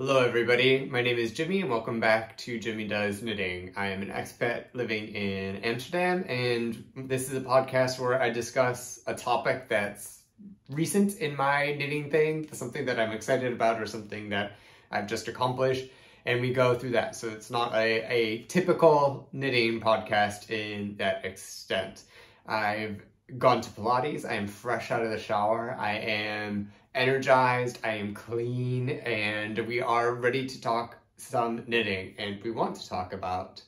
Hello everybody, my name is Jimmy and welcome back to Jimmy Does Knitting. I am an expat living in Amsterdam and this is a podcast where I discuss a topic that's recent in my knitting thing, something that I'm excited about or something that I've just accomplished, and we go through that. So it's not a typical knitting podcast in that extent. I've gone to Pilates, I am fresh out of the shower, I am energized, I am clean, and we are ready to talk some knitting. And we want to talk about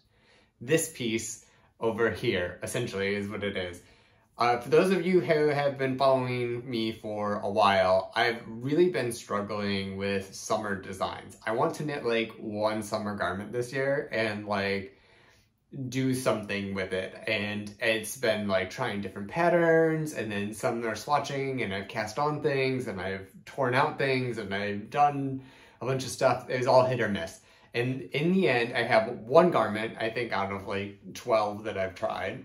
this piece over here, essentially, is what it is. For those of you who have been following me for a while, I've really been struggling with summer designs. I want to knit like one summer garment this year and like do something with it, and it's been like trying different patterns, and then some are swatching, and I've cast on things, and I've torn out things, and I've done a bunch of stuff. It was all hit or miss, and in the end I have one garment, I think out of like 12 that I've tried,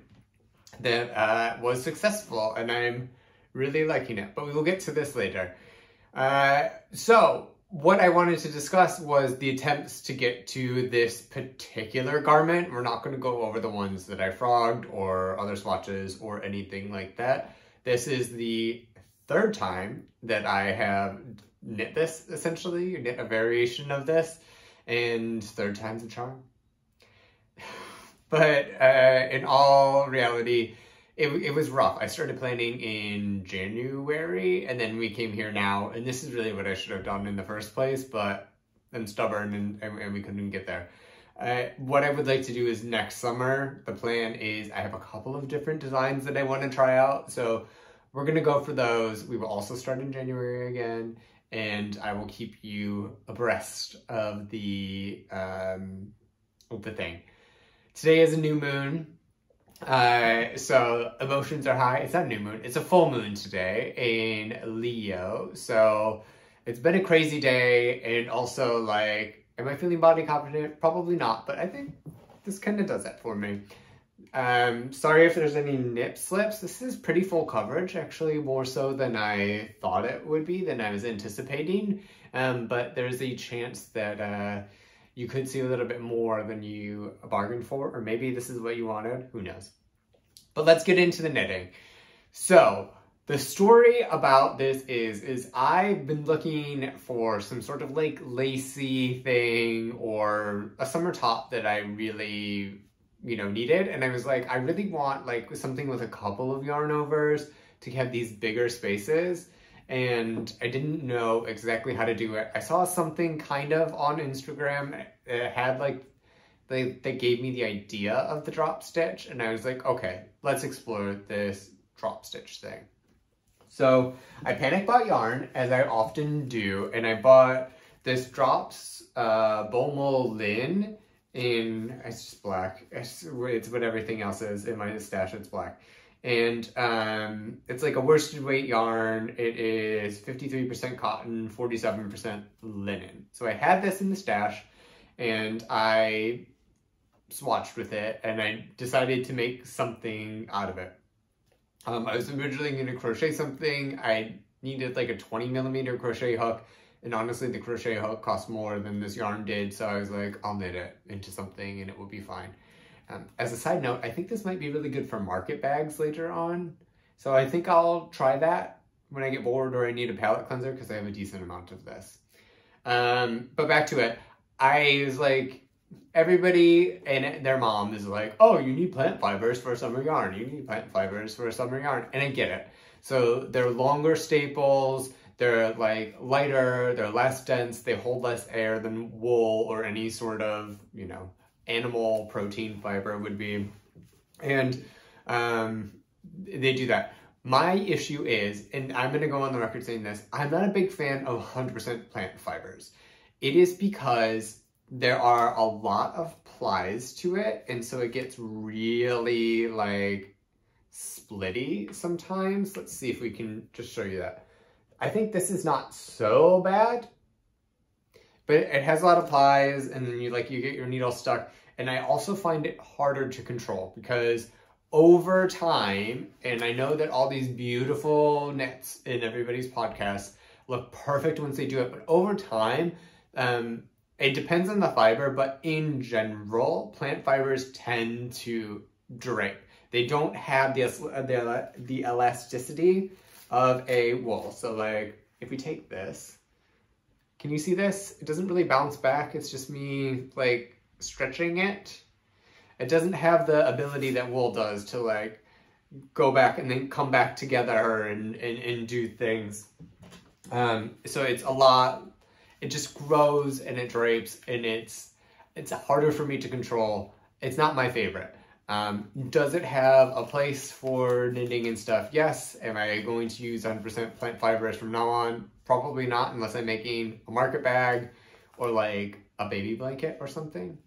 that was successful, and I'm really liking it, but we will get to this later. So what I wanted to discuss was the attempts to get to this particular garment. We're not going to go over the ones that I frogged or other swatches or anything like that. This is the third time that I have knit this, essentially, knit a variation of this, and third time's a charm. But in all reality, it was rough. I started planning in January, and then we came here now, and this is really what I should have done in the first place, but I'm stubborn and we couldn't get there. What I would like to do is next summer, the plan is I have a couple of different designs that I want to try out, so we're going to go for those. We will also start in January again, and I will keep you abreast of the thing. Today is a new moon. So emotions are high. It's not a new moon, it's a full moon today in Leo. So it's been a crazy day, and also like, am I feeling body confident? Probably not, but I think this kind of does that for me. Sorry if there's any nip slips. This is pretty full coverage, actually more so than I thought it would be, than I was anticipating. But there's a chance that you could see a little bit more than you bargained for, or maybe this is what you wanted, who knows. But let's get into the knitting. So the story about this is I've been looking for some sort of like lacy thing or a summer top that I really, needed. And I was like, I really want like something with a couple of yarn overs to have these bigger spaces. And I didn't know exactly how to do it. I saw something kind of on Instagram. It had like, they gave me the idea of the drop stitch, and I was like, okay, let's explore this drop stitch thing. So I panic bought yarn, as I often do, and I bought this drops Bomull lin in, it's just black. It's what everything else is in my stash, it's black. And it's like a worsted weight yarn. It is 53% cotton, 47% linen. So I had this in the stash, and I swatched with it, and I decided to make something out of it. I was originally going to crochet something. I needed like a 20mm crochet hook, and honestly the crochet hook cost more than this yarn did, so I was like, I'll knit it into something and it will be fine. As a side note, I think this might be really good for market bags later on. So I think I'll try that when I get bored or I need a palette cleanser, because I have a decent amount of this. But back to it. I was like, everybody and their mom is like, oh, you need plant fibers for a summer yarn. You need plant fibers for a summer yarn. And I get it. So they're longer staples. They're like lighter. They're less dense. They hold less air than wool or any sort of, animal protein fiber would be, and they do that. My issue is, and I'm going to go on the record saying this, I'm not a big fan of 100% plant fibers. It is because there are a lot of plies to it, and so it gets really like splitty sometimes. Let's see if we can just show you that. I think this is not so bad, but it has a lot of plies, and then you get your needle stuck. And I also find it harder to control because over time, and I know that all these beautiful knits in everybody's podcasts look perfect once they do it, but over time, It depends on the fiber, but in general, plant fibers tend to drape. They don't have the elasticity of a wool. So like, if we take this, can you see this? It doesn't really bounce back. It's just me like stretching it. It doesn't have the ability that wool does to like go back and then come back together and do things. So it's a lot, it just grows and it drapes, and it's harder for me to control. It's not my favorite. Does it have a place for knitting and stuff? Yes. Am I going to use 100% plant fibers from now on? Probably not, unless I'm making a market bag or like a baby blanket or something.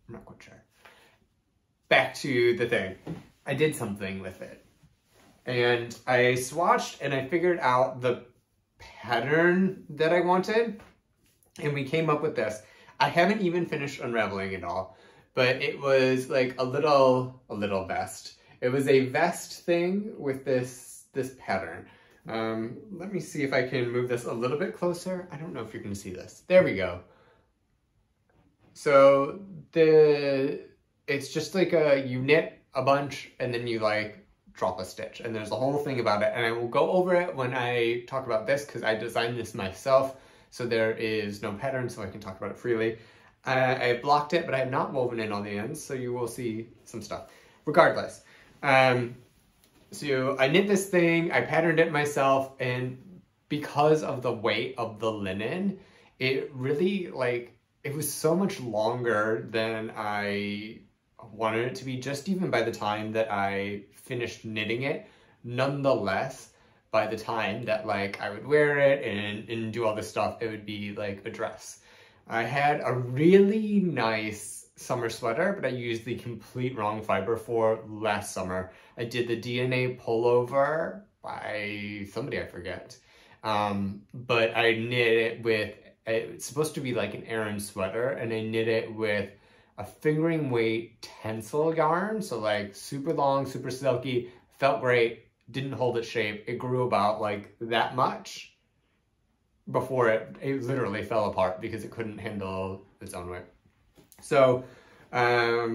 I'm not quite sure. Back to the thing. I did something with it. And I swatched and I figured out the pattern that I wanted. And we came up with this. I haven't even finished unraveling it all, but it was like a little vest. It was a vest thing with this pattern. Let me see if I can move this a little bit closer. I don't know if you can see this. There we go. So it's just like you knit a bunch and then you like drop a stitch, and there's a whole thing about it, and I will go over it when I talk about this because I designed this myself, so there is no pattern, so I can talk about it freely. I blocked it, but I have not woven in all the ends, so you will see some stuff. Regardless, so I knit this thing, I patterned it myself, and because of the weight of the linen, it really like, it was so much longer than I wanted it to be, just even by the time that I finished knitting it. Nonetheless, by the time that like I would wear it and do all this stuff, it would be like a dress. I had a really nice summer sweater, but I used the complete wrong fiber for last summer. I did the DNA pullover by somebody I forget. But I knit it with, it's supposed to be like an Aran sweater, and I knit it with a fingering weight tencel yarn. So like super long, super silky, felt great, didn't hold its shape. It grew about like that much before it literally fell apart because it couldn't handle its own weight. So I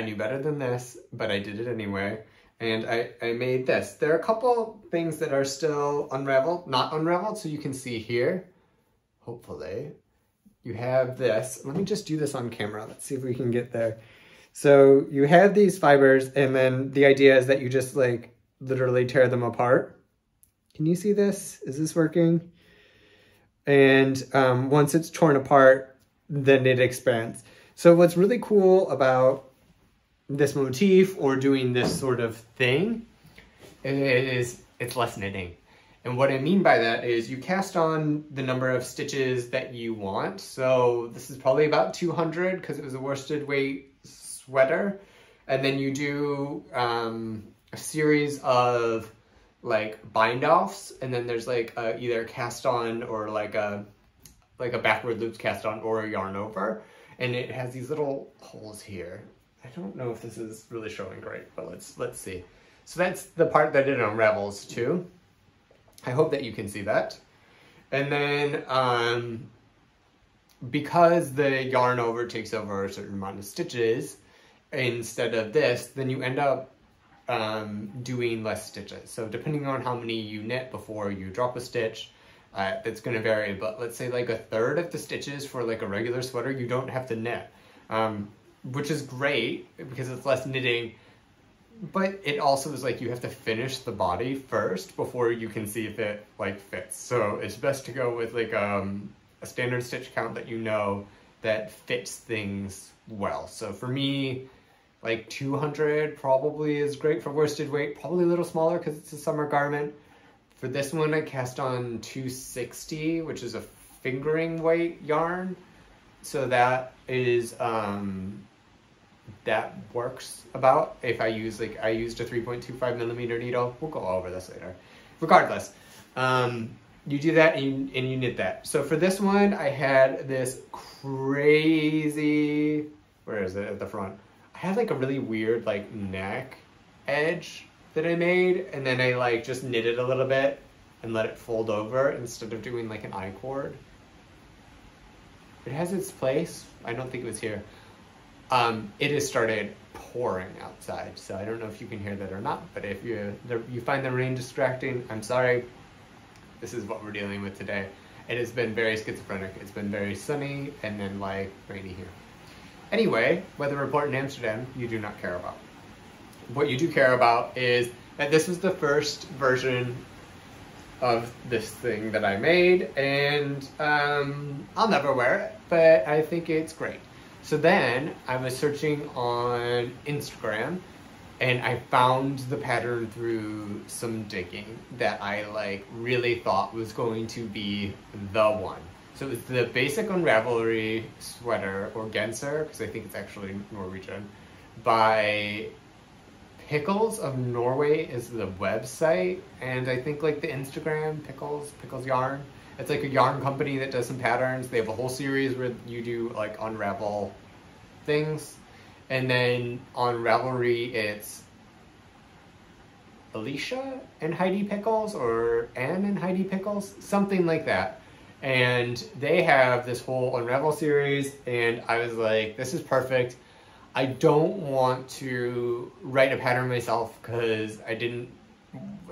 knew better than this, but I did it anyway. And I made this. There are a couple things that are still not unraveled, so you can see here, hopefully. You have this. Let me just do this on camera. Let's see if we can get there. So you have these fibers, and then the idea is that you just like literally tear them apart. Can you see this? Is this working? And once it's torn apart, then it expands. So what's really cool about this motif or doing this sort of thing is it's less knitting. And what I mean by that is you cast on the number of stitches that you want. So this is probably about 200 because it was a worsted weight sweater. And then you do a series of like bind offs, and then there's like either cast on or like a backward loops cast on or a yarn over. And it has these little holes here. I don't know if this is really showing great, but let's see. So that's the part that it unravels too. I hope that you can see that. And then because the yarn over takes over a certain amount of stitches instead of this, then you end up doing less stitches. So depending on how many you knit before you drop a stitch, it's going to vary. But let's say like a third of the stitches for like a regular sweater, you don't have to knit, which is great because it's less knitting. But it also is like you have to finish the body first before you can see if it like fits. So it's best to go with like a standard stitch count that you know that fits things well. So for me, like 200 probably is great for worsted weight, probably a little smaller because it's a summer garment. For this one, I cast on 260, which is a fingering weight yarn. So that is, that works about. If I use I used a 3.25 millimeter needle. We'll go over this later. Regardless, you do that and you knit that. So for this one, I had this crazy, where is it at the front? I had like a really weird like neck edge that I made, and then I like just knit it a little bit and let it fold over instead of doing like an I-cord. it has its place. I don't think it was here. It has started pouring outside, so I don't know if you can hear that or not, but if you find the rain distracting, I'm sorry. This is what we're dealing with today. It has been very schizophrenic. It's been very sunny and then like rainy here. Anyway, weather report in Amsterdam, you do not care about. What you do care about is that this was the first version of this thing that I made, and I'll never wear it, but I think it's great. So then I was searching on Instagram, and I found the pattern through some digging that I like really thought was going to be the one. So it's the basic Unravelry sweater, or Genser, because I think it's actually Norwegian, by Pickles of Norway is the website, and I think like the Instagram, Pickles Yarn. It's like a yarn company that does some patterns. They have a whole series where you do like unravel things. And then on Ravelry, it's Alicia and Heidi Pickles, or Anne and Heidi Pickles, something like that. And they have this whole Unravel series, and I was like, this is perfect. I don't want to write a pattern myself because I didn't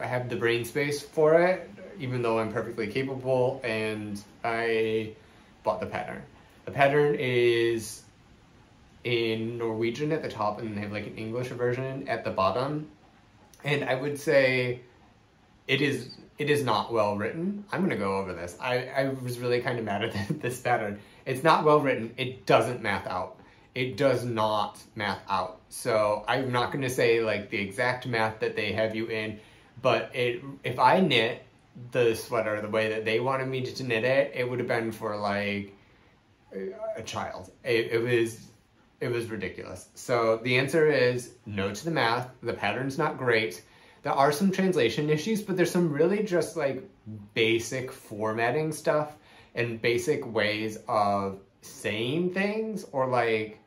have the brain space for it, even though I'm perfectly capable, and I bought the pattern. The pattern is in Norwegian at the top, and they have like an English version at the bottom. And I would say it is not well written. I'm gonna go over this. I was really kind of mad at this pattern. It's not well written. It doesn't math out. It does not math out. So I'm not gonna say like the exact math that they have you in, but if I knit the sweater the way that they wanted me to knit it, it would have been for like a child. It was ridiculous. So the answer is no to the math. The pattern's not great. There are some translation issues, but there's some really just like basic formatting stuff and basic ways of saying things, or like,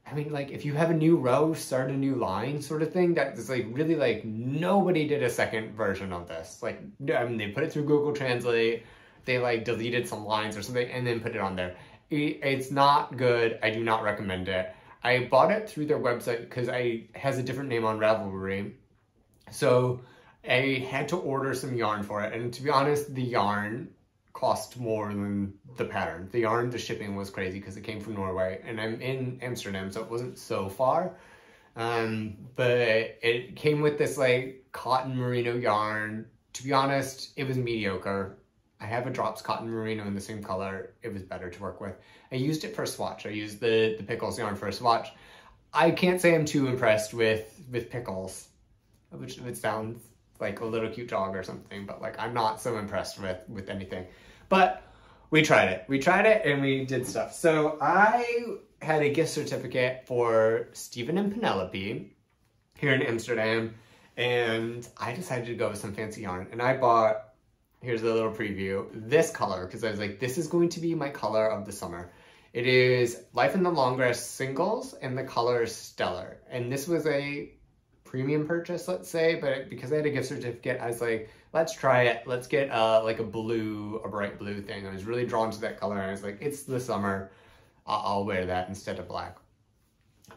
I mean, like if you have a new row, start a new line sort of thing. That is like really like nobody did a second version of this. Like, I mean, they put it through Google Translate, they like deleted some lines or something and then put it on there. It's not good. I do not recommend it. I bought it through their website because it has a different name on Ravelry. So I had to order some yarn for it. And to be honest, the yarn cost more than the pattern. The shipping was crazy because it came from Norway, and I'm in Amsterdam, so it wasn't so far. But it came with this like cotton merino yarn. To be honest, it was mediocre. I have a Drops cotton merino in the same color. It was better to work with. I used it for a swatch. I used the Pickles yarn for a swatch. I can't say I'm too impressed with Pickles, which it sounds like a little cute dog or something, but like I'm not so impressed with anything. But we tried it. We tried it and we did stuff. So I had a gift certificate for Stephen and Penelope here in Amsterdam, and I decided to go with some fancy yarn, and I bought, here's a little preview, this color, because I was like, this is going to be my color of the summer. It is Life in the Long Grass Singles, and the color is Stellar. And this was a premium purchase, let's say, but because I had a gift certificate, I was like, let's try it. Let's get like a bright blue thing. I was really drawn to that color, and I was like, it's the summer. I'll wear that instead of black.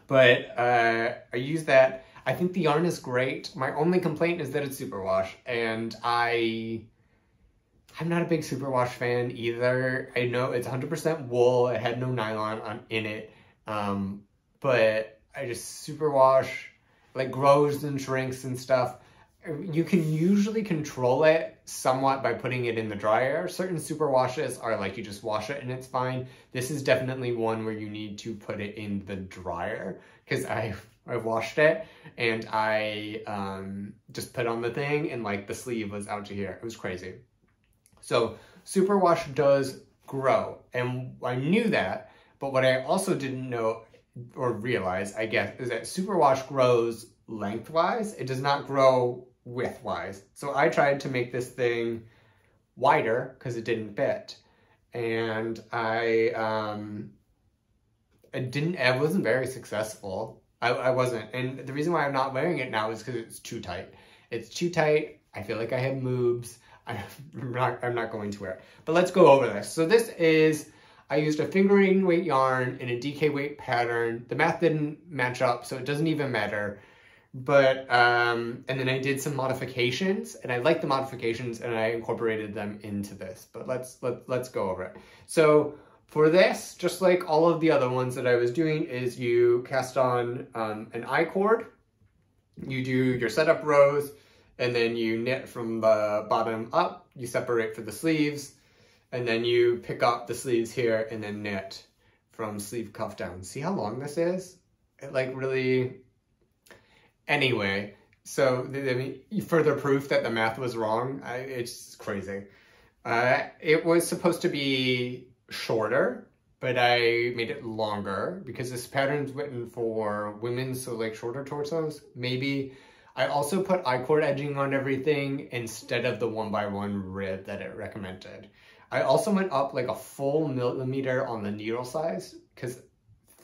But I used that. I think the yarn is great. My only complaint is that it's superwash, and I'm not a big superwash fan either. I know it's 100% wool. It had no nylon in it. But I just superwash, like grows and shrinks and stuff. You can usually control it somewhat by putting it in the dryer. Certain superwashes are like you just wash it and it's fine. This is definitely one where you need to put it in the dryer, because I washed it and I just put on the thing and like the sleeve was out to here. It was crazy. So superwash does grow, and I knew that, but what I also didn't know or realize, I guess, is that superwash grows lengthwise. It does not grow widthwise. So I tried to make this thing wider because it didn't fit, and I wasn't very successful. I wasn't, and the reason why I'm not wearing it now is because it's too tight. It's too tight. I feel like I have moobs. I'm not going to wear it. But let's go over this. So this is I used a fingering weight yarn and a DK weight pattern. The math didn't match up, so it doesn't even matter. But, and then I did some modifications, and I liked the modifications, and I incorporated them into this. But let's go over it. So for this, just like all of the other ones that I was doing, is you cast on an I cord, you do your setup rows, and then you knit from the bottom up, you separate for the sleeves, and then you pick up the sleeves here and then knit from sleeve cuff down. See how long this is? It like really... Anyway, so I mean, further proof that the math was wrong. It's crazy. It was supposed to be shorter, but I made it longer because this pattern's written for women, so like shorter torsos. Maybe I also put I-cord edging on everything instead of the 1x1 rib that it recommended. I also went up like a full millimeter on the needle size because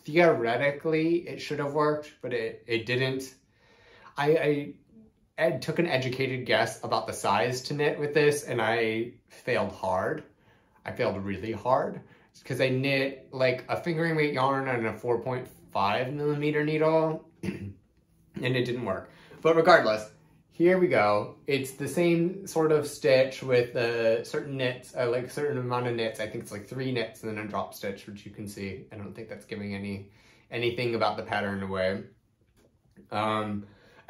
theoretically it should have worked, but it didn't. I took an educated guess about the size to knit with this, and I failed hard. I failed really hard because I knit like a fingering weight yarn on a 4.5 millimeter needle, and it didn't work. But regardless, here we go. It's the same sort of stitch with certain knits, like a certain amount of knits. I think it's like 3 knits and then a drop stitch, which you can see. I don't think that's giving anything about the pattern away.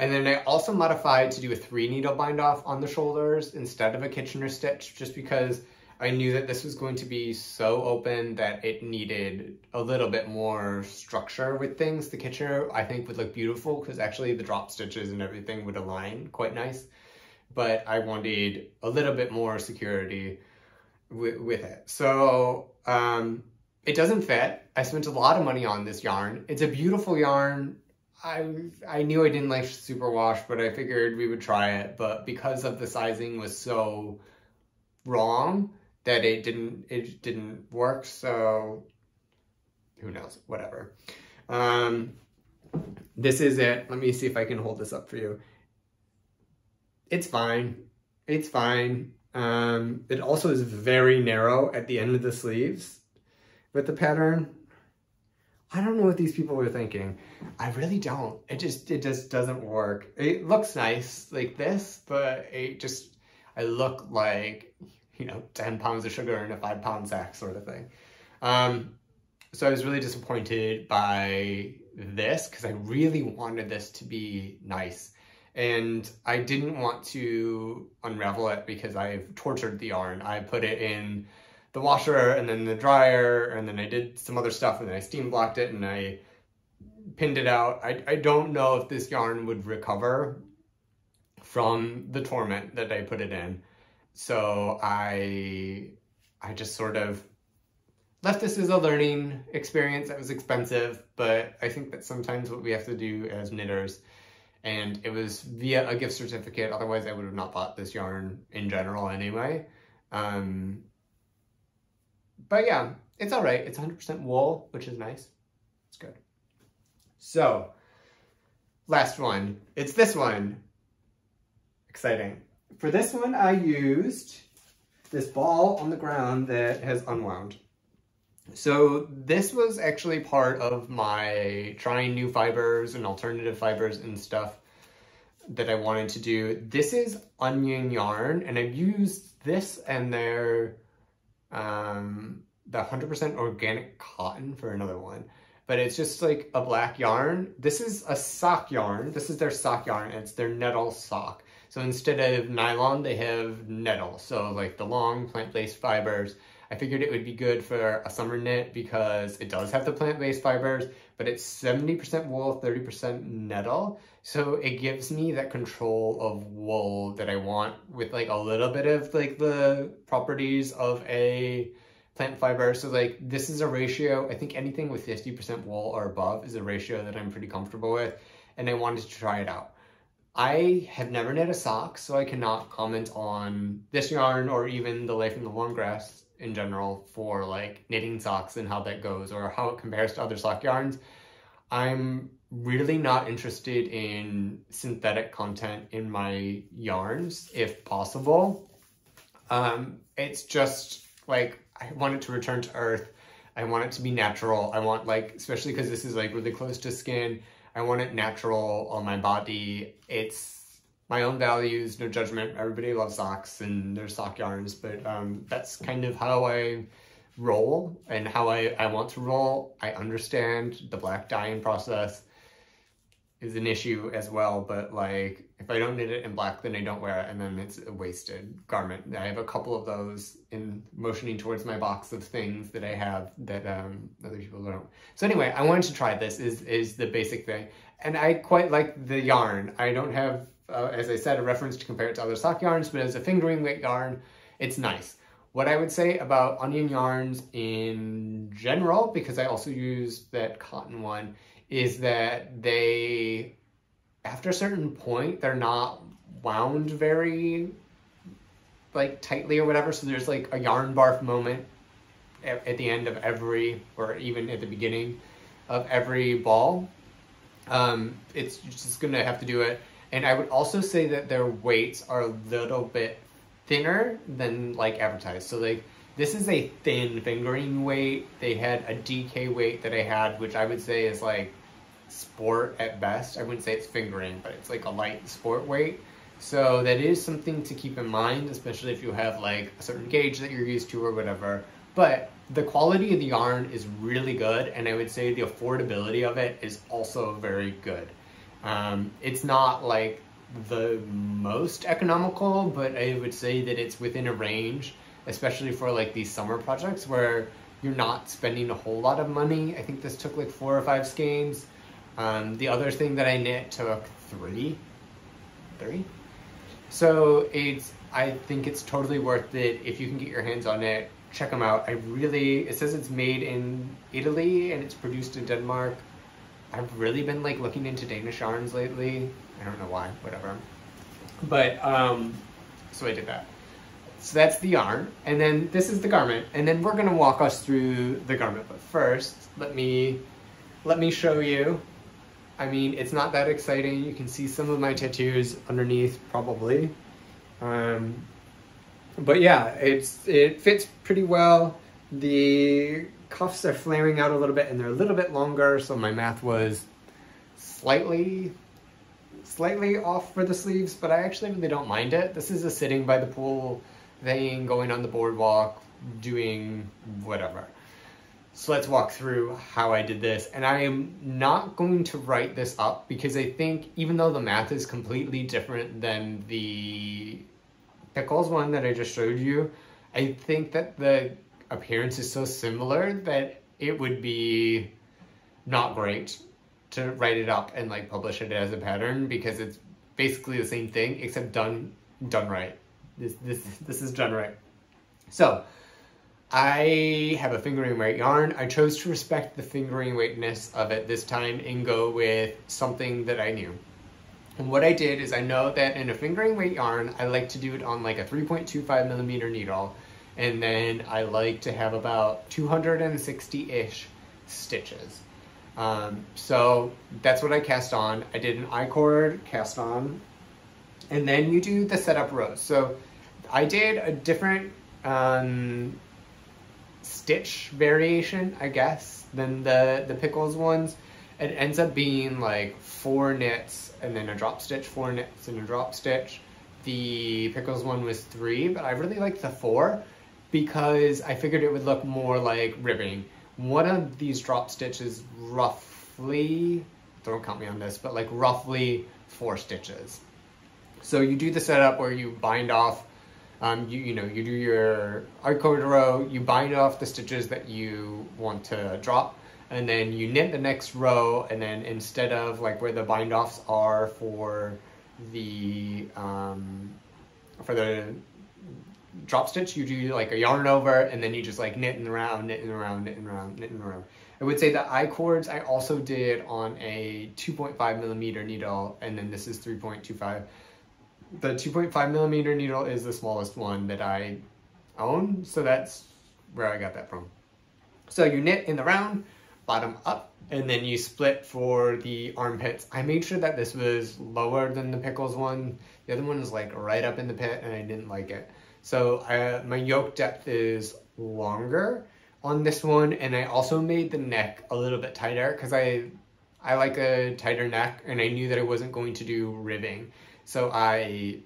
And then I also modified to do a 3 needle bind off on the shoulders instead of a Kitchener stitch, just because I knew that this was going to be so open that it needed a little bit more structure with things. The Kitchener, I think, would look beautiful because actually the drop stitches and everything would align quite nice. But I wanted a little bit more security with it. So it doesn't fit. I spent a lot of money on this yarn. It's a beautiful yarn. I knew I didn't like superwash, but I figured we would try it. But because of the sizing was so wrong that it didn't work, so who knows, whatever. This is it. Let me see if I can hold this up for you. It's fine. It's fine. It also is very narrow at the end of the sleeves with the pattern. I don't know what these people were thinking. I really don't. It just doesn't work. It looks nice like this, but I look like, 10 pounds of sugar in a 5-pound sack sort of thing. So I was really disappointed by this because I really wanted this to be nice. And I didn't want to unravel it because I've tortured the yarn. I put it in the washer and then the dryer, and then I did some other stuff, and then I steam blocked it and I pinned it out. I don't know if this yarn would recover from the torment that I put it in. So I just sort of left this as a learning experience. It was expensive, but I think that's sometimes what we have to do as knitters. And it was via a gift certificate. Otherwise, I would have not bought this yarn in general anyway. But yeah, it's all right. It's 100% wool, which is nice. It's good. So, last one. It's this one. Exciting. For this one, I used this ball on the ground that has unwound. So this was actually part of my trying new fibers and alternative fibers and stuff that I wanted to do. This is onion yarn, and I've used this and their the 100% organic cotton for another one. But it's just like a black yarn. This is a sock yarn. This is their sock yarn. It's their Nettle sock. So instead of nylon, they have Nettle. So like the long plant-based fibers. I figured it would be good for a summer knit because it does have the plant-based fibers, but it's 70% wool, 30% Nettle. So it gives me that control of wool that I want with like a little bit of like the properties of a plant fiber. So like this is a ratio, I think anything with 50% wool or above is a ratio that I'm pretty comfortable with, and I wanted to try it out. I have never knit a sock, so I cannot comment on this yarn or even the Life in the Warm Grass in general for like knitting socks and how that goes or how it compares to other sock yarns. I'm really not interested in synthetic content in my yarns if possible. It's just like I wanted to return to earth. I want it to be natural. I want, like, especially because this is like really close to skin, I want it natural on my body. It's my own values, no judgment. Everybody loves socks and there's sock yarns, but that's kind of how I roll and how I want to roll. I understand the black dyeing process is an issue as well, but like if I don't knit it in black, then I don't wear it, and then it's a wasted garment. I have a couple of those in motioning towards my box of things that I have that other people don't. So anyway, I wanted to try this is the basic thing, and I quite like the yarn. I don't have, as I said, a reference to compare it to other sock yarns, but as a fingering weight yarn, it's nice. What I would say about onion yarns in general, because I also use that cotton one, is that they, after a certain point, they're not wound very like tightly or whatever. So there's like a yarn barf moment at the end of every, or even at the beginning of every ball. It's just gonna have to do it. And I would also say that their weights are a little bit thinner than like advertised. So like this is a thin fingering weight. They had a DK weight that I had, which I would say is like sport at best. I wouldn't say it's fingering, but it's like a light sport weight. So that is something to keep in mind, especially if you have like a certain gauge that you're used to or whatever. But the quality of the yarn is really good, and I would say the affordability of it is also very good. It's not like the most economical, but I would say that it's within a range, especially for like these summer projects where you're not spending a whole lot of money. I think this took like 4 or 5 skeins. The other thing that I knit took 3. So I think it's totally worth it if you can get your hands on it. Check them out. It says it's made in Italy and it's produced in Denmark. I've really been like looking into Danish yarns lately. I don't know why, whatever. But, so I did that. So that's the yarn, and then this is the garment, and then we're gonna walk us through the garment. But first, let me show you. I mean, it's not that exciting. You can see some of my tattoos underneath, probably. But yeah, it fits pretty well. The cuffs are flaring out a little bit, and they're a little bit longer, so my math was slightly off for the sleeves, but I actually really don't mind it. This is a sitting by the pool thing, going on the boardwalk, doing whatever. So let's walk through how I did this. And I am not going to write this up because I think even though the math is completely different than the pickles one that I just showed you, I think that the appearance is so similar that it would be not great to write it up and like publish it as a pattern, because it's basically the same thing except done right. This is done right. So I have a fingering weight yarn. I chose to respect the fingering weightness of it this time and go with something that I knew. And what I did is, I know that in a fingering weight yarn, I like to do it on like a 3.25 millimeter needle. And then I like to have about 260-ish stitches. So that's what I cast on. I did an I-cord cast on, and then you do the setup rows. So I did a different stitch variation, I guess, than the pickles ones. It ends up being like 4 knits and then a drop stitch, 4 knits and a drop stitch. The pickles one was 3, but I really liked the 4 because I figured it would look more like ribbing. One of these drop stitches roughly, don't count me on this, but like roughly 4 stitches. So you do the setup where you bind off, you do your I-cord row, you bind off the stitches that you want to drop, and then you knit the next row, and then instead of like where the bind offs are for the drop stitch, you do like a yarn over, and then you just like knitting around, knitting around, knitting around, knitting around. I would say the I-cords I also did on a 2.5 millimeter needle, and then this is 3.25. The 2.5 millimeter needle is the smallest one that I own, so that's where I got that from. So you knit in the round, bottom up, and then you split for the armpits. I made sure that this was lower than the pickles one. The other one was like right up in the pit, and I didn't like it. So my yoke depth is longer on this one, and I also made the neck a little bit tighter because I like a tighter neck, and I knew that I wasn't going to do ribbing. So I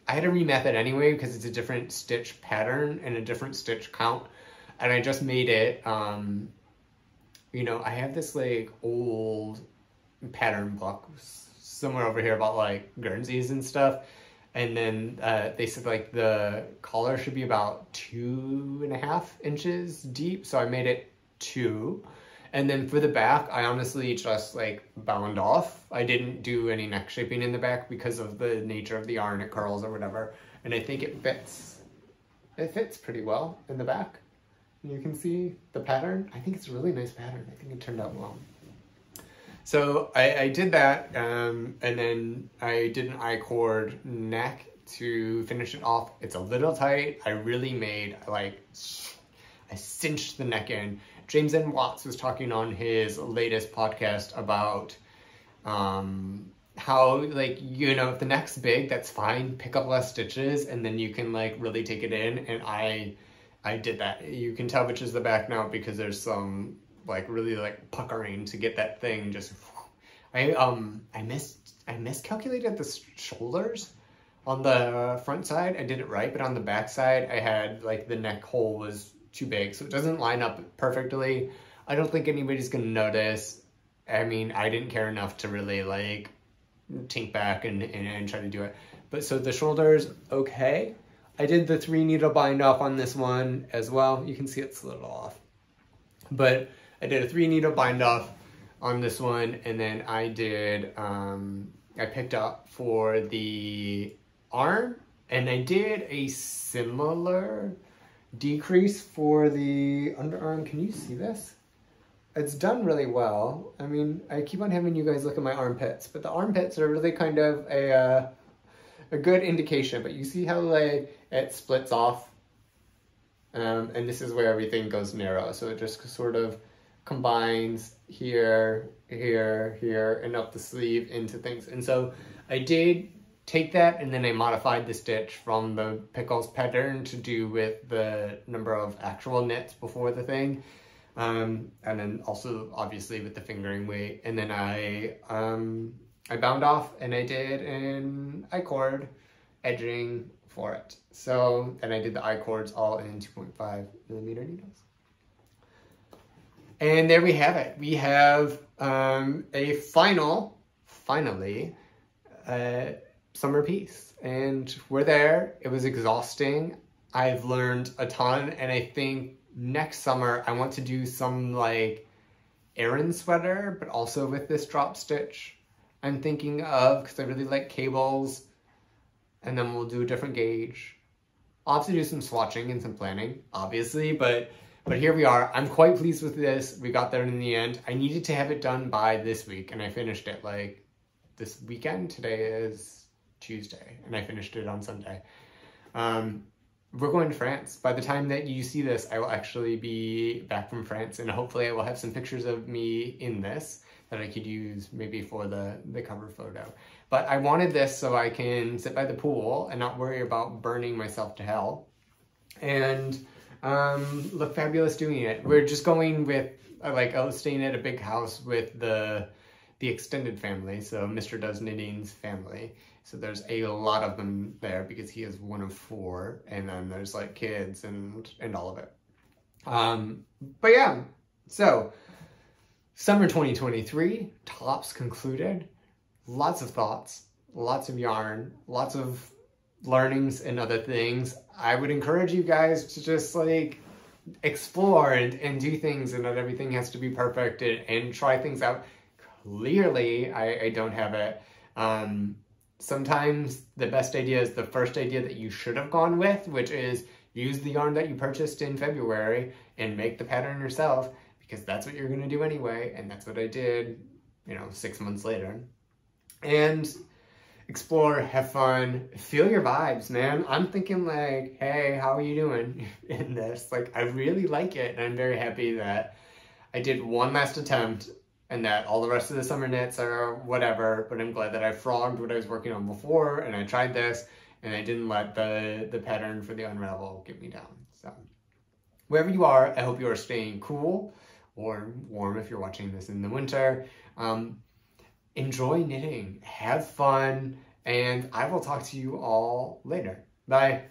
had to remap it anyway because it's a different stitch pattern and a different stitch count. And I just made it, you know, I have this like old pattern book somewhere over here about like Guernseys and stuff. And then they said like the collar should be about 2.5 inches deep. So I made it 2. And then for the back, I honestly just like bound off. I didn't do any neck shaping in the back because of the nature of the yarn, it curls or whatever. And I think it fits. It fits pretty well in the back. You can see the pattern. I think it's a really nice pattern. I think it turned out well. So I did that, and then I did an I-cord neck to finish it off. It's a little tight. I really made, like, I cinched the neck in. James N. Watts was talking on his latest podcast about how, like, you know, if the neck's big, that's fine. Pick up less stitches, and then you can, like, really take it in. And I did that. You can tell which is the back now because there's some, like, really, like, puckering to get that thing just... I miscalculated the shoulders on the front side. I did it right, but on the back side, I had, like, the neck hole was too big, so it doesn't line up perfectly. I don't think anybody's gonna notice. I mean, I didn't care enough to really, like, tink back and try to do it. But so the shoulders, okay. I did the 3 needle bind off on this one as well. You can see it's a little off. But I did a 3 needle bind off on this one, and then I did, I picked up for the arm, and I did a similar decrease for the underarm. Can you see this? It's done really well. I mean, I keep on having you guys look at my armpits, but the armpits are really kind of a good indication. But you see how, like, it splits off, and this is where everything goes narrow. So it just sort of combines here, here, here, and up the sleeve into things. And so I did take that, and then I modified the stitch from the Pickles pattern to do with the number of actual knits before the thing. And then also obviously with the fingering weight. And then I bound off, and I did an I-cord edging for it. So then I did the I-cords all in 2.5 millimeter needles. And there we have it. We have a finally, summer piece. And we're there. It was exhausting. I've learned a ton, and I think next summer I want to do some, like, Aran sweater, but also with this drop stitch I'm thinking of, because I really like cables. And then we'll do a different gauge. I'll have to do some swatching and some planning, obviously, but here we are. I'm quite pleased with this. We got there in the end. I needed to have it done by this week, and I finished it, like, this weekend. Today is Tuesday, and I finished it on Sunday. We're going to France. By the time that you see this, I will actually be back from France, and hopefully I will have some pictures of me in this that I could use maybe for the cover photo. But I wanted this so I can sit by the pool and not worry about burning myself to hell, and look fabulous doing it. We're just going with, like, I was staying at a big house with the extended family, so Mr. Does Knitting's family. So there's a lot of them there because he is one of 4, and then there's, like, kids and all of it. But yeah, so summer 2023, tops concluded. Lots of thoughts, lots of yarn, lots of learnings and other things. I would encourage you guys to just, like, explore and do things, and not everything has to be perfect, and try things out. Clearly, I don't have it. Sometimes the best idea is the first idea that you should have gone with, which is use the yarn that you purchased in February and make the pattern yourself, because that's what you're going to do anyway, and that's what I did, you know, 6 months later. And explore, have fun, feel your vibes, man. I'm thinking, like, hey, how are you doing in this? Like, I really like it, and I'm very happy that I did one last attempt, and that all the rest of the summer knits are whatever, but I'm glad that I frogged what I was working on before, and I tried this, and I didn't let the pattern for the unravel get me down. So wherever you are, I hope you are staying cool or warm if you're watching this in the winter. Enjoy knitting, have fun, and I will talk to you all later. Bye.